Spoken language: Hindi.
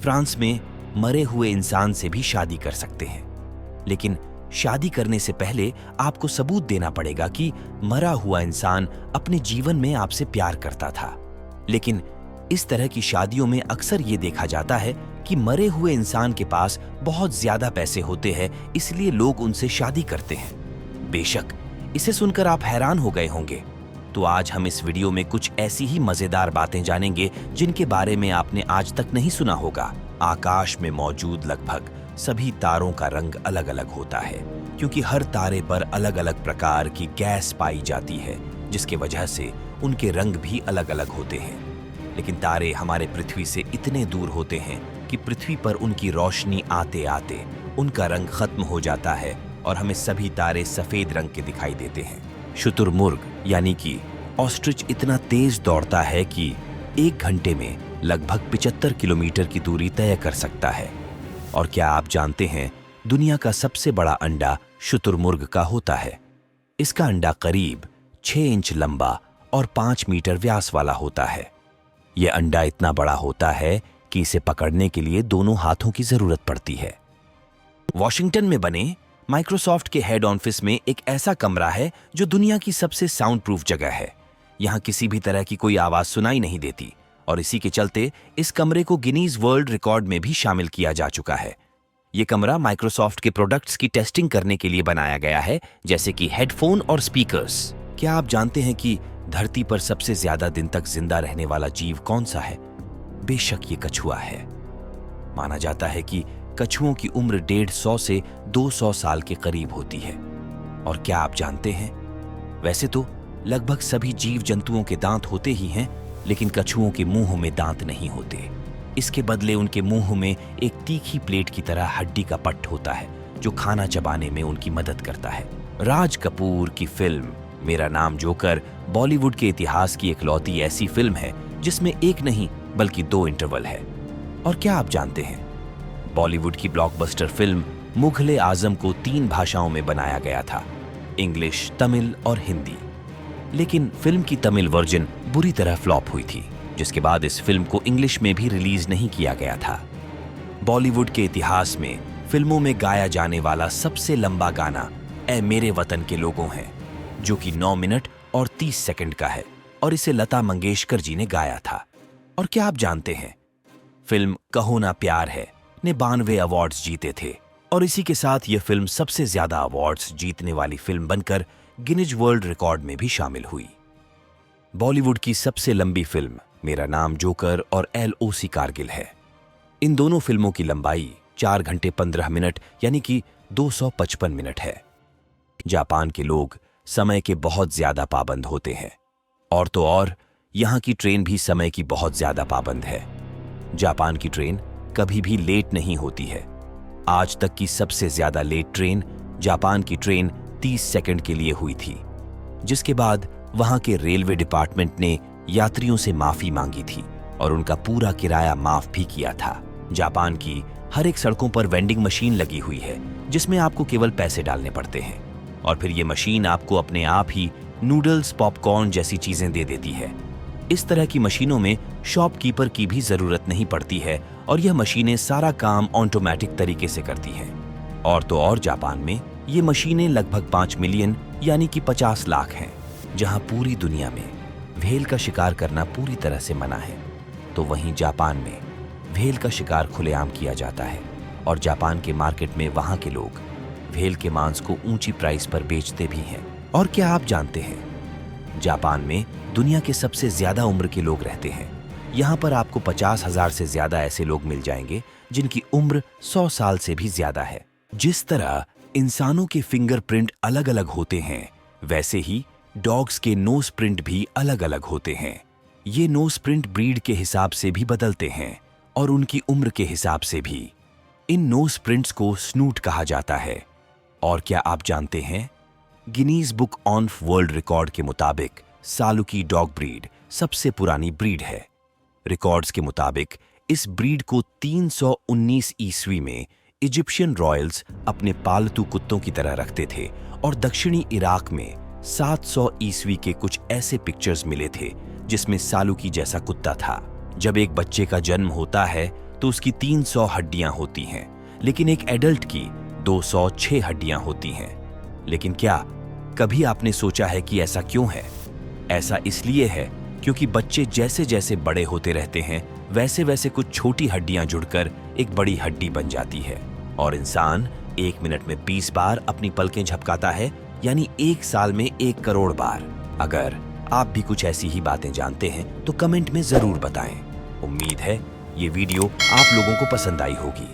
फ्रांस में मरे हुए इंसान से भी शादी कर सकते हैं, लेकिन शादी करने से पहले आपको सबूत देना पड़ेगा कि मरा हुआ इंसान अपने जीवन में आपसे प्यार करता था। लेकिन इस तरह की शादियों में अक्सर ये देखा जाता है कि मरे हुए इंसान के पास बहुत ज्यादा पैसे होते हैं, इसलिए लोग उनसे शादी करते हैं। बेशक इसे सुनकर आप हैरान हो गए होंगे, तो आज हम इस वीडियो में कुछ ऐसी ही मजेदार बातें जानेंगे जिनके बारे में आपने आज तक नहीं सुना होगा। आकाश में मौजूद लगभग सभी तारों का रंग अलग अलग होता है, क्योंकि हर तारे पर अलग अलग प्रकार की गैस पाई जाती है, जिसके वजह से उनके रंग भी अलग अलग होते हैं। लेकिन तारे हमारे पृथ्वी से इतने दूर होते हैं कि पृथ्वी पर उनकी रोशनी आते आते उनका रंग खत्म हो जाता है और हमें सभी तारे सफेद रंग के दिखाई देते हैं। शुतुरमुर्ग यानी कि ऑस्ट्रिच इतना तेज दौड़ता है कि 1 घंटे में लगभग 75 किलोमीटर की दूरी तय कर सकता है। और क्या आप जानते हैं, दुनिया का सबसे बड़ा अंडा शुतुरमुर्ग का होता है। इसका अंडा करीब 6 इंच लंबा और 5 मीटर व्यास वाला होता है। यह अंडा इतना बड़ा होता है कि इसे पकड़ने के लिए दोनों हाथों की जरूरत पड़ती है। वॉशिंगटन में बने माइक्रोसॉफ्ट के हेड ऑफिस में एक ऐसा कमरा है जो दुनिया की सबसे साउंड प्रूफ जगह है। यहाँ किसी भी तरह की कोई आवाज सुनाई नहीं देती और इसी के चलते इस कमरे को गिनीज वर्ल्ड रिकॉर्ड में भी शामिल किया जा चुका है। ये कमरा माइक्रोसॉफ्ट के प्रोडक्ट्स की टेस्टिंग करने के लिए बनाया गया है, जैसे कि हेडफोन और स्पीकर्स। क्या आप जानते हैं कि धरती पर सबसे ज्यादा दिन तक जिंदा रहने वाला जीव कौन सा है? बेशक ये कछुआ है। माना जाता है कि कछुओं की उम्र 150 से 200 साल के करीब होती है। और क्या आप जानते हैं, वैसे तो लगभग सभी जीव जंतुओं के दांत होते ही हैं, लेकिन कछुओं के मुंह में दांत नहीं होते। इसके बदले उनके मुंह में एक तीखी प्लेट की तरह हड्डी का पट्ट होता है, जो खाना चबाने में उनकी मदद करता है। राज कपूर की फिल्म मेरा नाम जोकर बॉलीवुड के इतिहास की इकलौती ऐसी फिल्म है जिसमें एक नहीं बल्कि 2 इंटरवल है। और क्या आप जानते हैं, बॉलीवुड की ब्लॉकबस्टर फिल्म मुगले आजम को 3 भाषाओं में बनाया गया था, इंग्लिश, तमिल और हिंदी। लेकिन फिल्म की तमिल वर्जन बुरी तरह फ्लॉप हुई थी, जिसके बाद इस फिल्म को इंग्लिश में भी रिलीज नहीं किया गया था। बॉलीवुड के इतिहास में फिल्मों में गाया जाने वाला सबसे लंबा गाना ऐ मेरे वतन के लोगों है, जो कि 9 मिनट और 30 सेकंड का है, और इसे लता मंगेशकर जी ने गाया था। और क्या आप जानते हैं, फिल्म कहो ना प्यार है ने 92 अवार्ड्स जीते थे, और इसी के साथ यह फिल्म सबसे ज्यादा अवार्ड्स जीतने वाली फिल्म बनकर गिनीज वर्ल्ड रिकॉर्ड में भी शामिल हुई। बॉलीवुड की सबसे लंबी फिल्म मेरा नाम जोकर और LOC कारगिल है। इन दोनों फिल्मों की लंबाई 4 घंटे 15 मिनट यानी कि 255 मिनट है। जापान के लोग समय के बहुत ज्यादा पाबंद होते हैं, और तो और यहाँ की ट्रेन भी समय की बहुत ज्यादा पाबंद है। जापान की ट्रेन कभी भी लेट नहीं होती है। आज तक की सबसे ज्यादा लेट ट्रेन जापान की ट्रेन 30 सेकंड के लिए हुई थी, जिसके बाद वहां के रेलवे डिपार्टमेंट ने यात्रियों से माफी मांगी थी और उनका पूरा किराया माफ भी किया था। जापान की हर एक सड़कों पर वेंडिंग मशीन लगी हुई है, जिसमें आपको केवल पैसे डालने पड़ते हैं, और फिर ये मशीन आपको अपने आप ही नूडल्स, पॉपकॉर्न जैसी चीजें दे देती है। इस तरह की मशीनों में शॉपकीपर की भी जरूरत नहीं पड़ती है, और यह मशीनें सारा काम ऑटोमेटिक तरीके से करती हैं। और तो और जापान में ये मशीनें लगभग 5 मिलियन यानी कि 50 लाख हैं। जहां पूरी दुनिया में व्हेल का शिकार करना पूरी तरह से मना है, तो वहीं जापान में व्हेल का शिकार खुलेआम किया जाता है, और जापान के मार्केट में वहां के लोग व्हेल के मांस को ऊंची प्राइस पर बेचते भी हैं। और क्या आप जानते हैं, जापान में दुनिया के सबसे ज्यादा उम्र के लोग रहते हैं। यहाँ पर आपको 50,000 से ज्यादा ऐसे लोग मिल जाएंगे जिनकी उम्र 100 साल से भी ज्यादा है। जिस तरह इंसानों के फिंगरप्रिंट अलग अलग होते हैं, वैसे ही डॉग्स के नोज प्रिंट भी अलग अलग होते हैं। ये नोज प्रिंट ब्रीड के हिसाब से भी बदलते हैं और उनकी उम्र के हिसाब से भी। इन नोज प्रिंट्स को स्नूट कहा जाता है। और क्या आप जानते हैं, Guinness book of world record के मुताबिक सालुकी डॉग ब्रीड सबसे पुरानी ब्रीड है। रिकॉर्ड्स के मुताबिक इस ब्रीड को 319 ईस्वी में इजिप्शियन रॉयल्स अपने पालतू कुत्तों की तरह रखते थे, और दक्षिणी इराक में 700 ईस्वी के कुछ ऐसे पिक्चर्स मिले थे जिसमें सालुकी जैसा कुत्ता था। जब एक बच्चे का जन्म होता है तो उसकी 300 हड्डियां होती हैं, लेकिन एक एडल्ट की 206 हड्डियां होती हैं। लेकिन क्या कभी आपने सोचा है कि ऐसा क्यों है? ऐसा इसलिए है क्योंकि बच्चे जैसे जैसे बड़े होते रहते हैं वैसे वैसे कुछ छोटी हड्डियां जुड़कर एक बड़ी हड्डी बन जाती है। और इंसान 1 मिनट में 20 बार अपनी पलकें झपकाता है, यानी 1 साल में 1 करोड़ बार। अगर आप भी कुछ ऐसी ही बातें जानते हैं तो कमेंट में जरूर बताएं। उम्मीद है ये वीडियो आप लोगों को पसंद आई होगी।